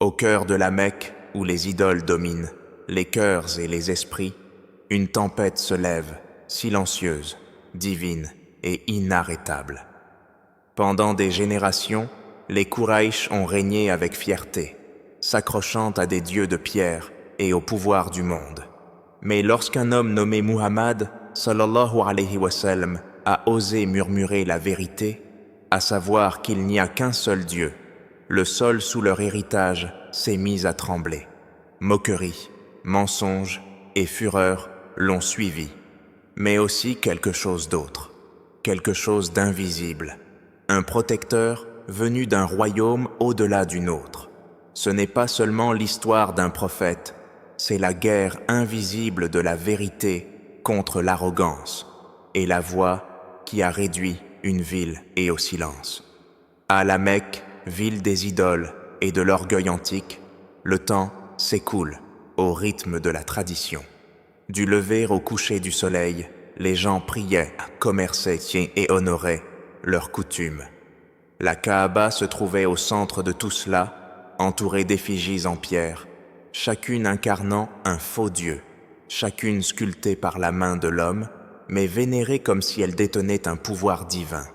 Au cœur de la Mecque, où les idoles dominent, les cœurs et les esprits, une tempête se lève, silencieuse, divine et inarrêtable. Pendant des générations, les Quraïsh ont régné avec fierté, s'accrochant à des dieux de pierre et au pouvoir du monde. Mais lorsqu'un homme nommé Muhammad, sallallahu alayhi wa sallam, a osé murmurer la vérité, à savoir qu'il n'y a qu'un seul Dieu, le sol sous leur héritage s'est mis à trembler. Moquerie, mensonge et fureur l'ont suivi, mais aussi quelque chose d'autre, quelque chose d'invisible, un protecteur venu d'un royaume au-delà du nôtre. Ce n'est pas seulement l'histoire d'un prophète, c'est la guerre invisible de la vérité contre l'arrogance et la voix qui a réduit une ville et au silence. À la Mecque, ville des idoles et de l'orgueil antique, le temps s'écoule au rythme de la tradition. Du lever au coucher du soleil, les gens priaient, commerçaient et honoraient leurs coutumes. La Kaaba se trouvait au centre de tout cela, entourée d'effigies en pierre, chacune incarnant un faux dieu, chacune sculptée par la main de l'homme, mais vénérée comme si elle détenait un pouvoir divin.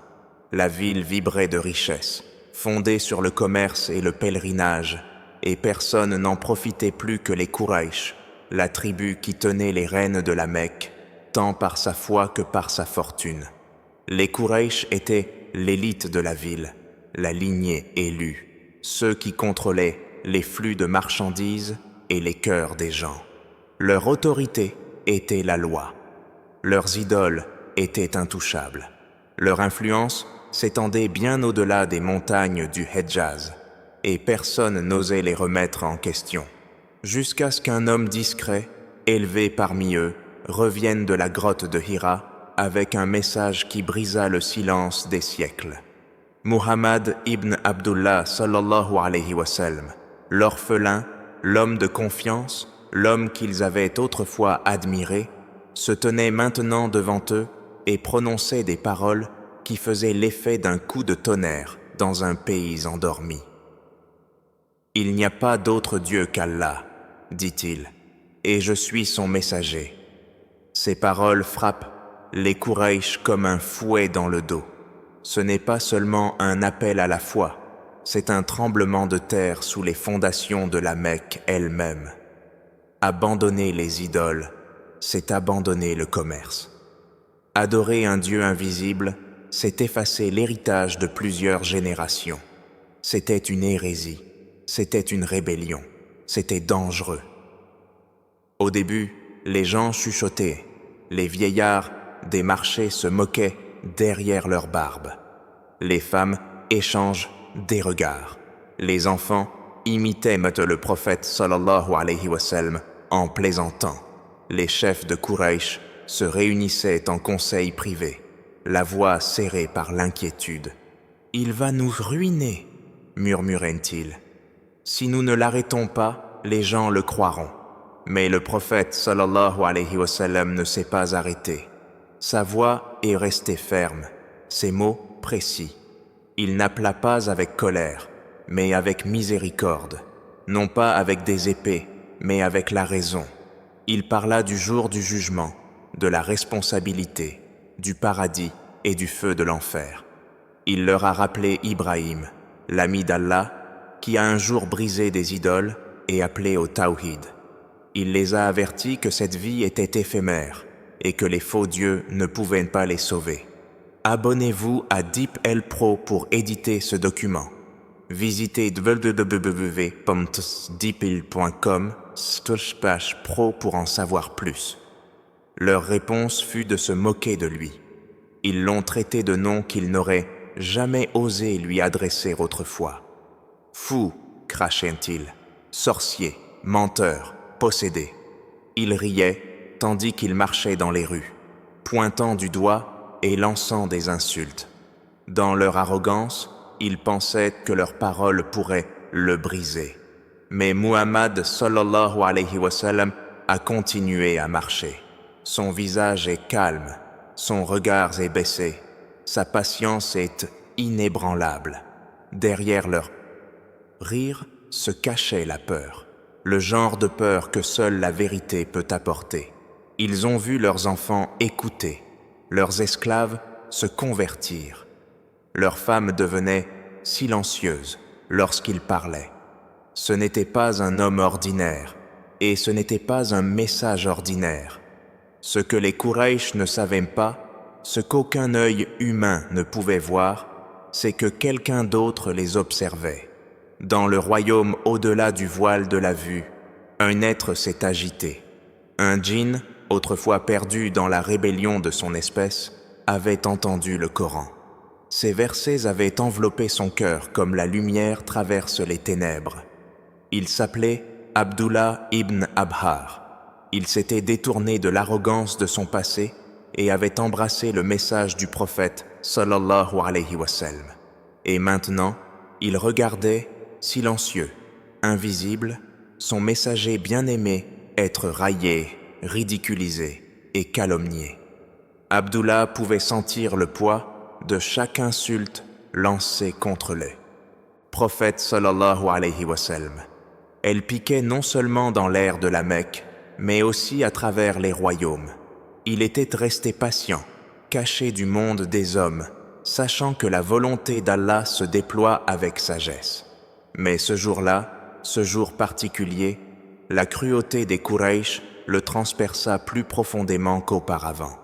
La ville vibrait de richesse, fondée sur le commerce et le pèlerinage, et personne n'en profitait plus que les Quraïsh, la tribu qui tenait les rênes de la Mecque, tant par sa foi que par sa fortune. Les Quraïsh étaient l'élite de la ville, la lignée élue, ceux qui contrôlaient les flux de marchandises et les cœurs des gens. Leur autorité était la loi. Leurs idoles étaient intouchables. Leur influence s'étendait bien au-delà des montagnes du Hedjaz, et personne n'osait les remettre en question, jusqu'à ce qu'un homme discret, élevé parmi eux, revienne de la grotte de Hira avec un message qui brisa le silence des siècles. Muhammad ibn Abdullah sallallahu alayhi wa sallam, l'orphelin, l'homme de confiance, l'homme qu'ils avaient autrefois admiré, se tenait maintenant devant eux et prononçait des paroles qui faisaient l'effet d'un coup de tonnerre dans un pays endormi. « Il n'y a pas d'autre Dieu qu'Allah, dit-il, et je suis son messager. » Ces paroles frappent les Quraïsh comme un fouet dans le dos. Ce n'est pas seulement un appel à la foi, c'est un tremblement de terre sous les fondations de la Mecque elle-même. Abandonner les idoles, c'est abandonner le commerce. Adorer un Dieu invisible, c'est effacer l'héritage de plusieurs générations. C'était une hérésie, c'était une rébellion, c'était dangereux. Au début, les gens chuchotaient, les vieillards des marchés se moquaient derrière leurs barbes. Les femmes échangent des regards. Les enfants imitaient le prophète sallallahu alayhi wa sallam en plaisantant. Les chefs de Quraïsh se réunissaient en conseil privé, la voix serrée par l'inquiétude. « Il va nous ruiner » murmuraient-ils. « Si nous ne l'arrêtons pas, les gens le croiront. » Mais le prophète sallallahu alayhi wa sallam ne s'est pas arrêté. Sa voix est restée ferme, ses mots précis. Il n'appela pas avec colère, mais avec miséricorde, non pas avec des épées, mais avec la raison. Il parla du jour du jugement, de la responsabilité, du paradis et du feu de l'enfer. Il leur a rappelé Ibrahim, l'ami d'Allah, qui a un jour brisé des idoles et appelé au tawhid. Il les a avertis que cette vie était éphémère et que les faux dieux ne pouvaient pas les sauver. Abonnez-vous à DeepL Pro pour éditer ce document. Visitez www.deepl.com/pro pour en savoir plus. Leur réponse fut de se moquer de lui. Ils l'ont traité de noms qu'ils n'auraient jamais osé lui adresser autrefois. Fou, crachait-il, sorcier, menteur, possédé. Il riait tandis qu'il marchait dans les rues, pointant du doigt et lançant des insultes. Dans leur arrogance, ils pensaient que leurs paroles pourraient le briser. Mais Muhammad sallallahu alayhi wa sallam a continué à marcher. Son visage est calme, son regard est baissé, sa patience est inébranlable. Derrière leur rire se cachait la peur, le genre de peur que seule la vérité peut apporter. Ils ont vu leurs enfants écouter, leurs esclaves se convertir. Leurs femmes devenaient silencieuses lorsqu'ils parlaient. Ce n'était pas un homme ordinaire, et ce n'était pas un message ordinaire. Ce que les Quraysh ne savaient pas, ce qu'aucun œil humain ne pouvait voir, c'est que quelqu'un d'autre les observait. Dans le royaume au-delà du voile de la vue, un être s'est agité. Un djinn, autrefois perdu dans la rébellion de son espèce, avait entendu le Coran. Ces versets avaient enveloppé son cœur comme la lumière traverse les ténèbres. Il s'appelait Abdullah ibn Abhar. Il s'était détourné de l'arrogance de son passé et avait embrassé le message du prophète sallallahu alayhi wa sallam. Et maintenant, il regardait, silencieux, invisible, son messager bien-aimé être raillé, ridiculisé et calomnié. Abdullah pouvait sentir le poids de chaque insulte lancée contre le prophète sallallahu alayhi wa sallam. Elle piquait non seulement dans l'air de la Mecque, mais aussi à travers les royaumes. Il était resté patient, caché du monde des hommes, sachant que la volonté d'Allah se déploie avec sagesse. Mais ce jour-là, ce jour particulier, la cruauté des Quraysh le transperça plus profondément qu'auparavant.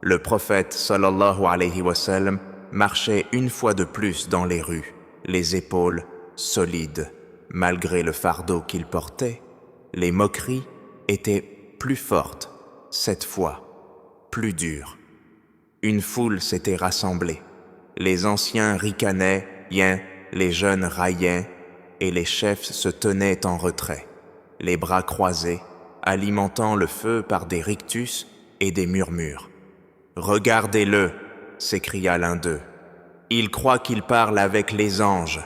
Le prophète sallallahu alayhi wa sallam marchait une fois de plus dans les rues, les épaules solides. Malgré le fardeau qu'il portait, les moqueries étaient plus fortes, cette fois, plus dures. Une foule s'était rassemblée. Les anciens ricanaient, les jeunes raillaient, et les chefs se tenaient en retrait, les bras croisés, alimentant le feu par des rictus et des murmures. « Regardez-le » s'écria l'un d'eux. « Il croit qu'il parle avec les anges. »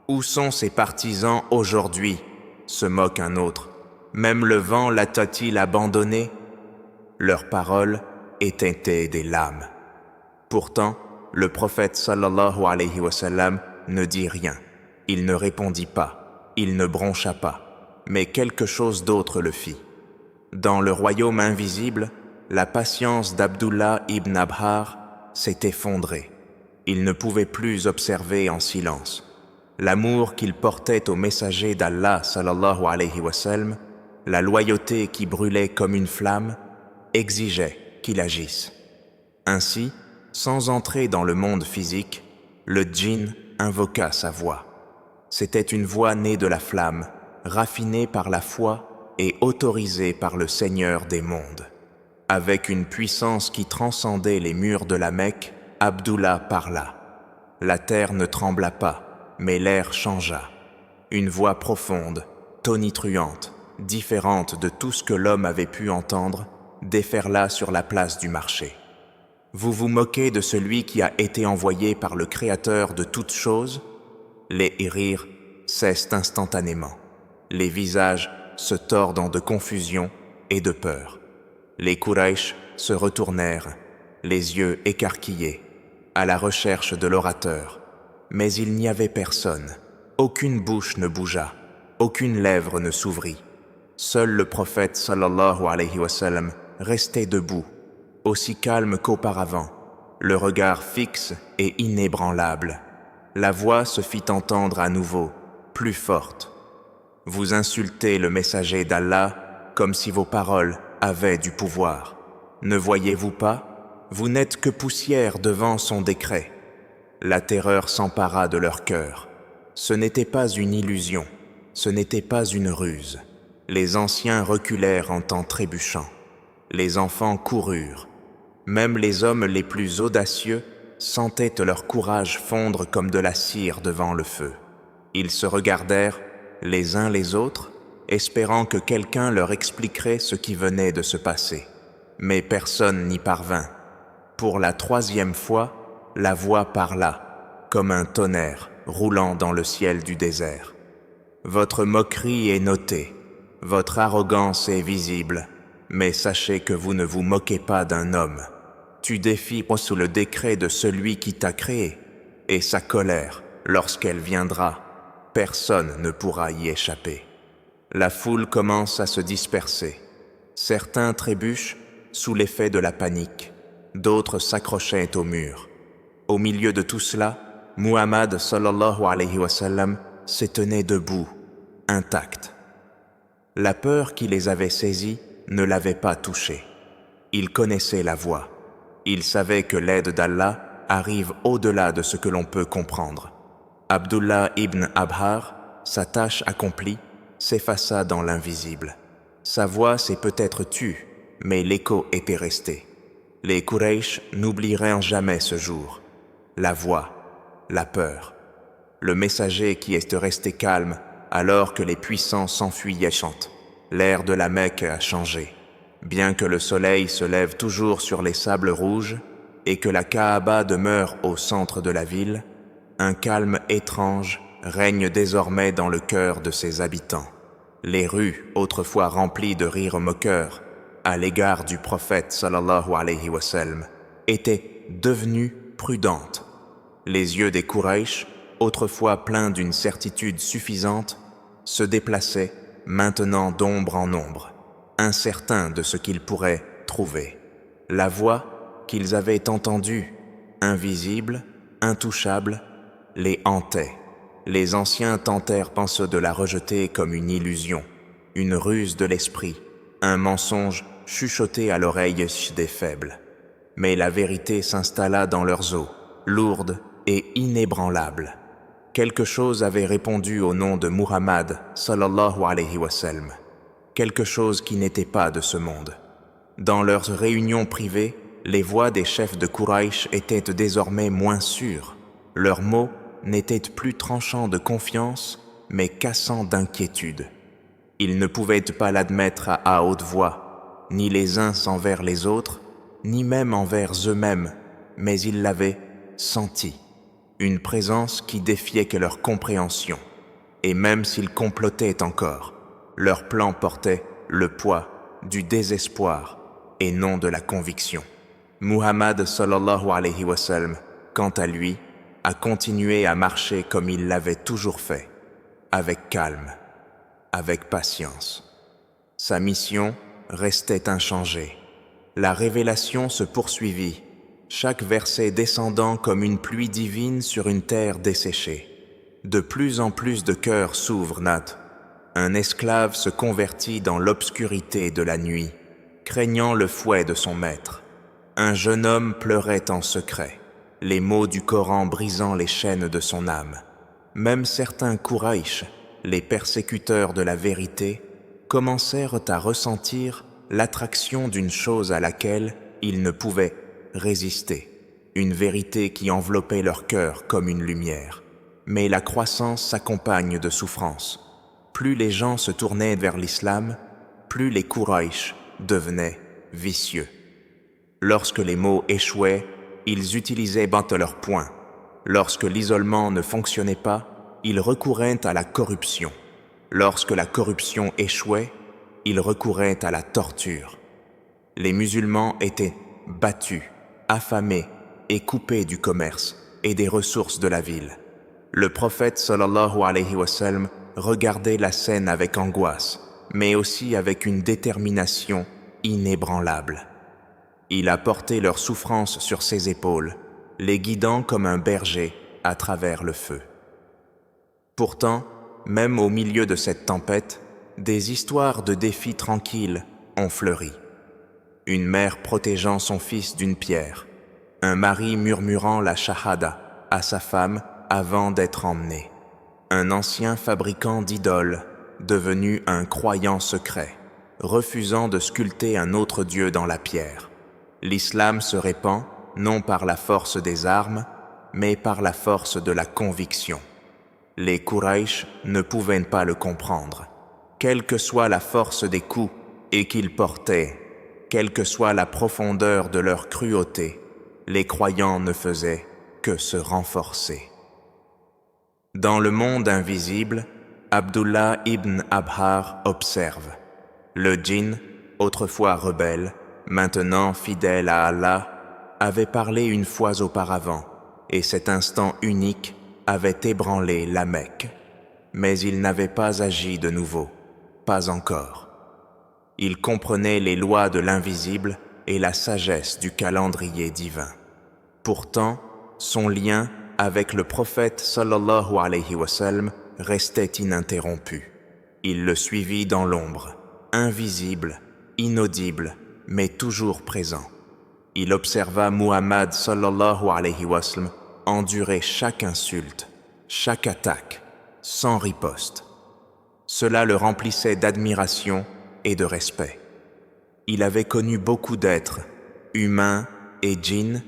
« Où sont ses partisans aujourd'hui » se moque un autre. « Même le vent l'a-t-il abandonné » Leurs paroles étaient des lames. Pourtant, le prophète sallallahu alayhi wa sallam ne dit rien. Il ne répondit pas, il ne broncha pas, mais quelque chose d'autre le fit. Dans le royaume invisible, la patience d'Abdullah ibn Abhar s'est effondrée. Il ne pouvait plus observer en silence. L'amour qu'il portait au messager d'Allah sallallahu alayhi wa sallam, la loyauté qui brûlait comme une flamme, exigeait qu'il agisse. Ainsi, sans entrer dans le monde physique, le djinn invoqua sa voix. C'était une voix née de la flamme, raffinée par la foi et autorisée par le Seigneur des mondes. Avec une puissance qui transcendait les murs de la Mecque, Abdullah parla. La terre ne trembla pas, mais l'air changea. Une voix profonde, tonitruante, différente de tout ce que l'homme avait pu entendre, déferla sur la place du marché. Vous vous moquez de celui qui a été envoyé par le Créateur de toutes choses ? Les rires cessent instantanément. Les visages se tordent de confusion et de peur. Les Quraysh se retournèrent, les yeux écarquillés, à la recherche de l'orateur. Mais il n'y avait personne. Aucune bouche ne bougea, aucune lèvre ne s'ouvrit. Seul le prophète sallallahu alayhi wa sallam restait debout, aussi calme qu'auparavant, le regard fixe et inébranlable. La voix se fit entendre à nouveau, plus forte. Vous insultez le messager d'Allah comme si vos paroles avaient du pouvoir. Ne voyez-vous pas ? Vous n'êtes que poussière devant son décret. La terreur s'empara de leur cœur. Ce n'était pas une illusion, ce n'était pas une ruse. Les anciens reculèrent en temps trébuchant. Les enfants coururent. Même les hommes les plus audacieux sentaient leur courage fondre comme de la cire devant le feu. Ils se regardèrent, les uns les autres, espérant que quelqu'un leur expliquerait ce qui venait de se passer. Mais personne n'y parvint. Pour la troisième fois, la voix parla, comme un tonnerre roulant dans le ciel du désert. Votre moquerie est notée, votre arrogance est visible, mais sachez que vous ne vous moquez pas d'un homme. Tu défies sous le décret de celui qui t'a créé, et sa colère, lorsqu'elle viendra, Personne ne pourra y échapper. La foule commence à se disperser. Certains trébuchent sous l'effet de la panique. D'autres s'accrochaient au mur. Au milieu de tout cela, Muhammad sallallahu alayhi wa sallam se tenait debout, intact. La peur qui les avait saisis ne l'avait pas touché. Il connaissait la voie. Il savait que l'aide d'Allah arrive au-delà de ce que l'on peut comprendre. Abdullah ibn Abhar, sa tâche accomplie, s'effaça dans l'invisible. Sa voix s'est peut-être tue, mais l'écho était resté. Les Quraysh n'oublieront jamais ce jour. La voix, la peur. Le messager qui est resté calme alors que les puissants s'enfuyaient chante. L'air de la Mecque a changé. Bien que le soleil se lève toujours sur les sables rouges et que la Kaaba demeure au centre de la ville, un calme étrange règne désormais dans le cœur de ses habitants. Les rues, autrefois remplies de rires moqueurs à l'égard du prophète sallallahu alayhi wa sallam, étaient devenues prudentes. Les yeux des Quraysh, autrefois pleins d'une certitude suffisante, se déplaçaient maintenant d'ombre en ombre, incertains de ce qu'ils pourraient trouver. La voix qu'ils avaient entendue, invisible, intouchable, les hantait. Les anciens tentèrent penser de la rejeter comme une illusion, une ruse de l'esprit, un mensonge chuchoté à l'oreille des faibles. Mais la vérité s'installa dans leurs os, lourde et inébranlable. Quelque chose avait répondu au nom de Muhammad sallallahu alayhi wa sallam, quelque chose qui n'était pas de ce monde. Dans leurs réunions privées, les voix des chefs de Quraysh étaient désormais moins sûres. Leurs mots n'étaient plus tranchants de confiance, mais cassants d'inquiétude. Ils ne pouvaient pas l'admettre à haute voix, ni les uns envers les autres, ni même envers eux-mêmes, mais ils l'avaient senti, une présence qui défiait que leur compréhension. Et même s'ils complotaient encore, leur plan portait le poids du désespoir et non de la conviction. Muhammad sallallahu alayhi wa sallam, quant à lui, a continué à marcher comme il l'avait toujours fait, avec calme, avec patience. Sa mission restait inchangée. La révélation se poursuivit, chaque verset descendant comme une pluie divine sur une terre desséchée. De plus en plus de cœurs s'ouvrent, Nat. Un esclave se convertit dans l'obscurité de la nuit, craignant le fouet de son maître. Un jeune homme pleurait en secret, les mots du Coran brisant les chaînes de son âme. Même certains Quraysh, les persécuteurs de la vérité, commencèrent à ressentir l'attraction d'une chose à laquelle ils ne pouvaient résister, une vérité qui enveloppait leur cœur comme une lumière. Mais la croissance s'accompagne de souffrance. Plus les gens se tournaient vers l'islam, plus les Quraysh devenaient vicieux. Lorsque les mots échouaient, ils utilisaient leurs poings. Lorsque l'isolement ne fonctionnait pas, ils recouraient à la corruption. Lorsque la corruption échouait, ils recouraient à la torture. Les musulmans étaient battus, affamés et coupés du commerce et des ressources de la ville. Le prophète sallallahu alayhi wa sallam regardait la scène avec angoisse, mais aussi avec une détermination inébranlable. Il a porté leur souffrance sur ses épaules, les guidant comme un berger à travers le feu. Pourtant, même au milieu de cette tempête, des histoires de défis tranquilles ont fleuri. Une mère protégeant son fils d'une pierre, un mari murmurant la shahada à sa femme avant d'être emmené, un ancien fabricant d'idoles devenu un croyant secret, refusant de sculpter un autre Dieu dans la pierre. L'islam se répand non par la force des armes, mais par la force de la conviction. Les Quraysh ne pouvaient pas le comprendre. Quelle que soit la force des coups et qu'ils portaient, quelle que soit la profondeur de leur cruauté, les croyants ne faisaient que se renforcer. Dans le monde invisible, Abdullah ibn Abhar observe. Le djinn, autrefois rebelle, maintenant fidèle à Allah, avait parlé une fois auparavant, et cet instant unique avait ébranlé la Mecque. mais il n'avait pas agi de nouveau, pas encore. Il comprenait les lois de l'invisible et la sagesse du calendrier divin. Pourtant, son lien avec le prophète sallallahu alayhi wa sallam restait ininterrompu. Il le suivit dans l'ombre, invisible, inaudible, mais toujours présent. Il observa Muhammad sallallahu alayhi wa sallam endurer chaque insulte, chaque attaque, sans riposte. Cela le remplissait d'admiration et de respect. Il avait connu beaucoup d'êtres, humains et djinns,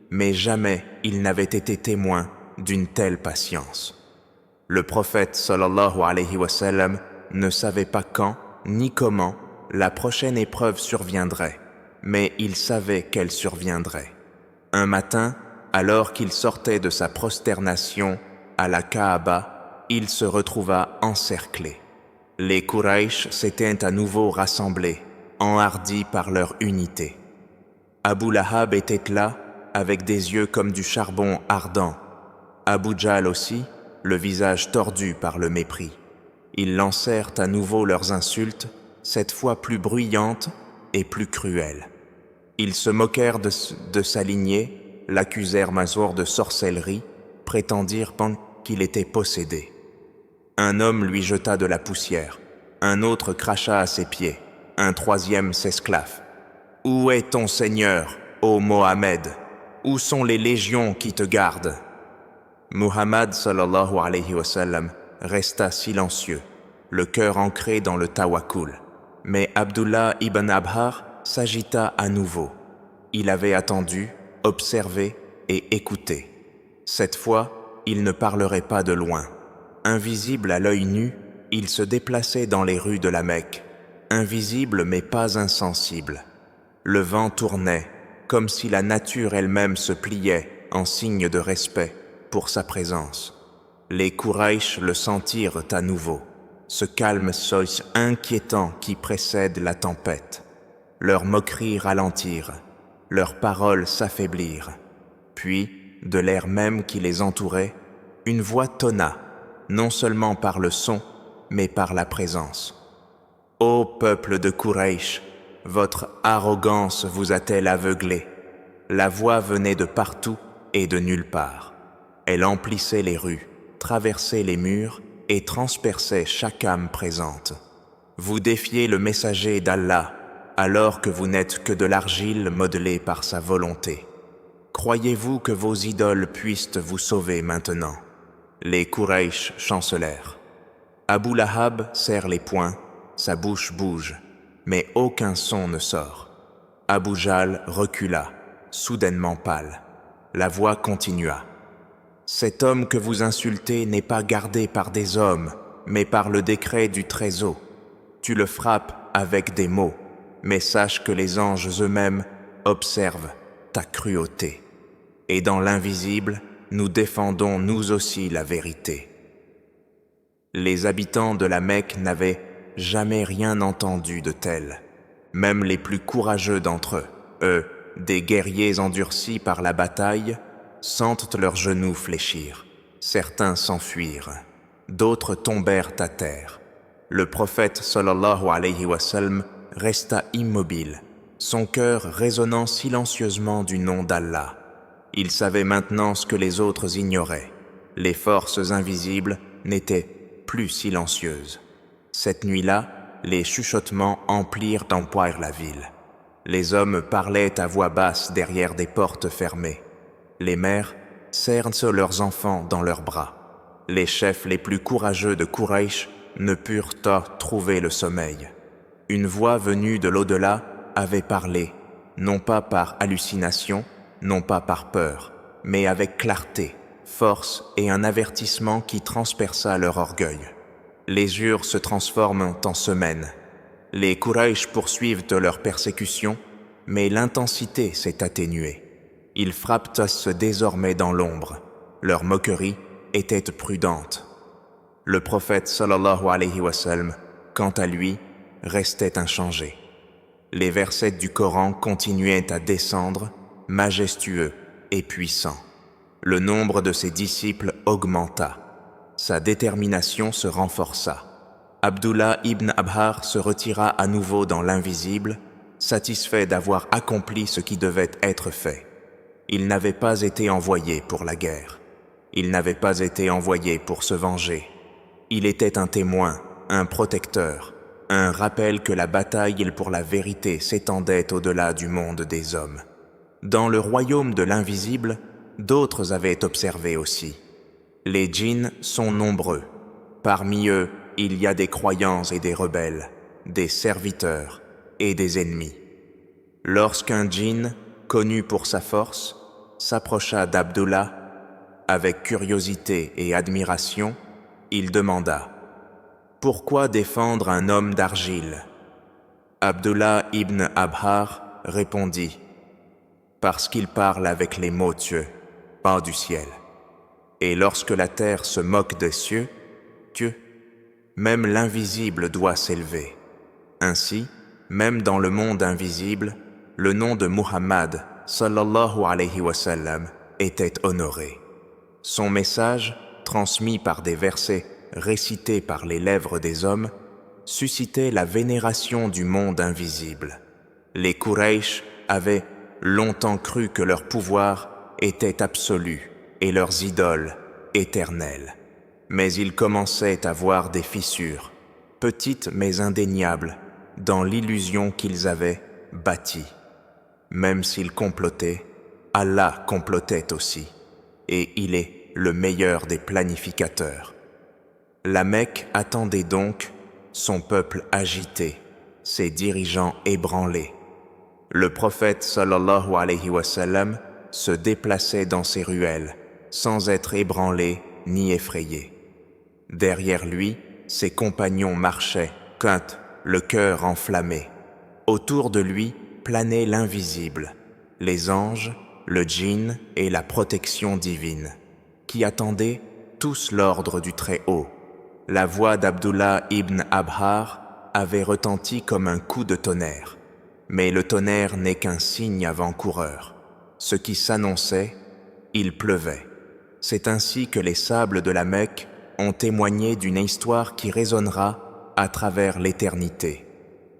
mais jamais il n'avait été témoin d'une telle patience. Le prophète sallallahu alayhi wa sallam ne savait pas quand ni comment la prochaine épreuve surviendrait, mais il savait qu'elle surviendrait. Un matin, alors qu'il sortait de sa prosternation à la Kaaba, il se retrouva encerclé. Les Quraysh s'étaient à nouveau rassemblés, enhardis par leur unité. Abu Lahab était là, avec des yeux comme du charbon ardent. Abu Jahl aussi, le visage tordu par le mépris. Ils lancèrent à nouveau leurs insultes, cette fois plus bruyantes et plus cruelles. Ils se moquèrent de sa lignée, l'accusèrent Mazur de sorcellerie, prétendirent qu'il était possédé. Un homme lui jeta de la poussière, un autre cracha à ses pieds, un troisième s'esclaffe. « Où est ton Seigneur, ô Mohammed? Où sont les légions qui te gardent ?» Muhammad sallallahu alayhi wa sallam resta silencieux, le cœur ancré dans le tawakkul. Mais Abdullah ibn Abhar s'agita à nouveau. Il avait attendu, observé et écouté. Cette fois, il ne parlerait pas de loin. Invisible à l'œil nu, il se déplaçait dans les rues de la Mecque. Invisible mais pas insensible. Le vent tournait, comme si la nature elle-même se pliait en signe de respect pour sa présence. Les Quraysh le sentirent à nouveau, ce calme solide inquiétant qui précède la tempête. Leurs moqueries ralentirent, leurs paroles s'affaiblirent. Puis, de l'air même qui les entourait, une voix tonna, non seulement par le son, mais par la présence. « Ô peuple de Quraysh, votre arrogance vous a-t-elle aveuglé ?» La voix venait de partout et de nulle part. Elle emplissait les rues, traversait les murs et transperçait chaque âme présente. Vous défiez le messager d'Allah, alors que vous n'êtes que de l'argile modelée par sa volonté. Croyez-vous que vos idoles puissent vous sauver maintenant? Les Quraysh chancelèrent. Abu Lahab serre les poings, sa bouche bouge, mais aucun son ne sort. Abu Jahl recula, soudainement pâle. La voix continua. Cet homme que vous insultez n'est pas gardé par des hommes, mais par le décret du Très-Haut. Tu le frappes avec des mots, mais sache que les anges eux-mêmes observent ta cruauté. Et dans l'invisible, nous défendons nous aussi la vérité. Les habitants de la Mecque n'avaient jamais rien entendu de tel. Même les plus courageux d'entre eux, des guerriers endurcis par la bataille, sentent leurs genoux fléchir. Certains s'enfuirent, d'autres tombèrent à terre. Le prophète sallallahu alayhi wa sallam resta immobile, son cœur résonnant silencieusement du nom d'Allah. Il savait maintenant ce que les autres ignoraient. Les forces invisibles n'étaient plus silencieuses. Cette nuit-là, les chuchotements emplirent d'empoire la ville. Les hommes parlaient à voix basse derrière des portes fermées. Les mères serrent leurs enfants dans leurs bras. Les chefs les plus courageux de Quraysh ne purent trouver le sommeil. Une voix venue de l'au-delà avait parlé, non pas par hallucination, non pas par peur, mais avec clarté, force et un avertissement qui transperça leur orgueil. Les jours se transforment en semaines. Les Quraysh poursuivent leur persécution, mais l'intensité s'est atténuée. Ils frappent désormais dans l'ombre. Leur moquerie était prudente. Le prophète sallallahu alayhi wa sallam, quant à lui, restait inchangé. Les versets du Coran continuaient à descendre, majestueux et puissants. Le nombre de ses disciples augmenta. sa détermination se renforça. Abdullah ibn Abhar se retira à nouveau dans l'invisible, satisfait d'avoir accompli ce qui devait être fait. Il n'avait pas été envoyé pour la guerre. Il n'avait pas été envoyé pour se venger. Il était un témoin, un protecteur, un rappel que la bataille pour la vérité s'étendait au-delà du monde des hommes. Dans le royaume de l'invisible, d'autres avaient observé aussi. Les djinns sont nombreux. Parmi eux, il y a des croyants et des rebelles, des serviteurs et des ennemis. Lorsqu'un djinn, connu pour sa force, s'approcha d'Abdullah, avec curiosité et admiration, il demanda « Pourquoi défendre un homme d'argile ?» Abdullah ibn Abhar répondit « Parce qu'il parle avec les mots Dieu, pas du ciel. Et lorsque la terre se moque des cieux, Dieu, même l'invisible doit s'élever. Ainsi, même dans le monde invisible, le nom de Muhammad sallallahu alayhi wa sallam était honoré. Son message, transmis par des versets récités par les lèvres des hommes, suscitait la vénération du monde invisible. Les Quraysh avaient longtemps cru que leur pouvoir était absolu et leurs idoles éternelles. Mais ils commençaient à voir des fissures, petites mais indéniables, dans l'illusion qu'ils avaient bâtie. Même s'ils complotaient, Allah complotait aussi, et il est le meilleur des planificateurs. La Mecque attendait donc son peuple agité, ses dirigeants ébranlés. Le prophète sallallahu alayhi wa sallam se déplaçait dans ses ruelles, sans être ébranlé ni effrayé. Derrière lui, ses compagnons marchaient, le cœur enflammé. Autour de lui planait l'invisible, les anges, le djinn et la protection divine, qui attendaient tous l'ordre du Très-Haut. La voix d'Abdullah ibn Abhar avait retenti comme un coup de tonnerre. Mais le tonnerre n'est qu'un signe avant-coureur. Ce qui s'annonçait, il pleuvait. C'est ainsi que les sables de la Mecque ont témoigné d'une histoire qui résonnera à travers l'éternité.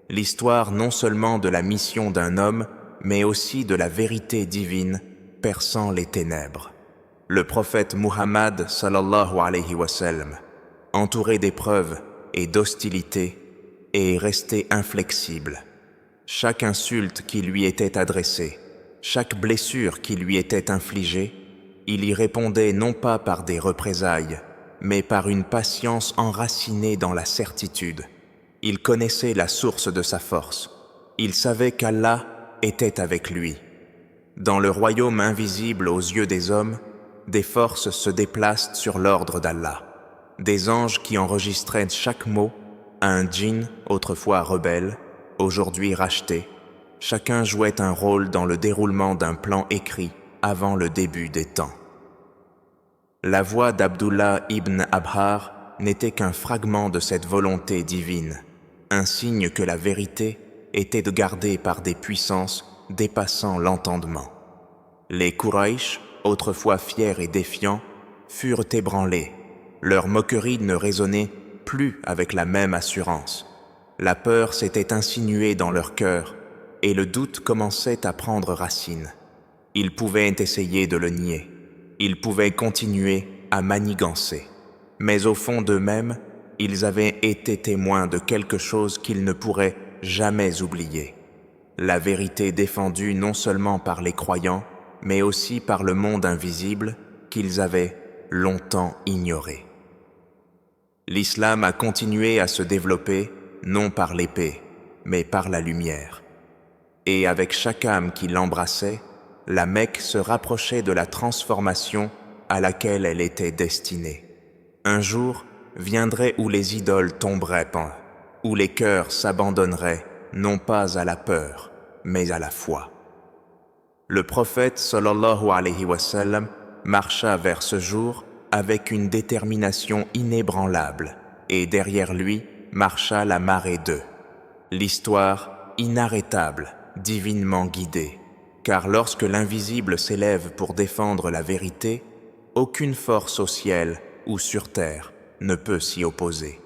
L'histoire non seulement de la mission d'un homme, mais aussi de la vérité divine perçant les ténèbres. Le prophète Muhammad sallallahu alayhi wa sallam, entouré d'épreuves et d'hostilités, est resté inflexible. Chaque insulte qui lui était adressée, chaque blessure qui lui était infligée, il y répondait non pas par des représailles, mais par une patience enracinée dans la certitude. Il connaissait la source de sa force. Il savait qu'Allah était avec lui. Dans le royaume invisible aux yeux des hommes, des forces se déplacent sur l'ordre d'Allah. Des anges qui enregistraient chaque mot, un djinn autrefois rebelle, aujourd'hui racheté. Chacun jouait un rôle dans le déroulement d'un plan écrit avant le début des temps. La voix d'Abdullah ibn Abhar n'était qu'un fragment de cette volonté divine, un signe que la vérité était gardée par des puissances dépassant l'entendement. Les Quraysh, autrefois fiers et défiants, furent ébranlés. Leur moquerie ne résonnait plus avec la même assurance. La peur s'était insinuée dans leur cœur et le doute commençait à prendre racine. Ils pouvaient essayer de le nier. Ils pouvaient continuer à manigancer. Mais au fond d'eux-mêmes, ils avaient été témoins de quelque chose qu'ils ne pourraient jamais oublier. La vérité défendue non seulement par les croyants, mais aussi par le monde invisible qu'ils avaient longtemps ignoré. L'islam a continué à se développer non par l'épée, mais par la lumière. Et avec chaque âme qui l'embrassait, la Mecque se rapprochait de la transformation à laquelle elle était destinée. Un jour viendrait où les idoles tomberaient, où les cœurs s'abandonneraient non pas à la peur, mais à la foi. Le prophète sallallahu alayhi wa sallam marcha vers ce jour avec une détermination inébranlable et derrière lui marcha la marée d'eux. L'histoire inarrêtable, divinement guidée, car lorsque l'invisible s'élève pour défendre la vérité, aucune force au ciel ou sur terre ne peut s'y opposer.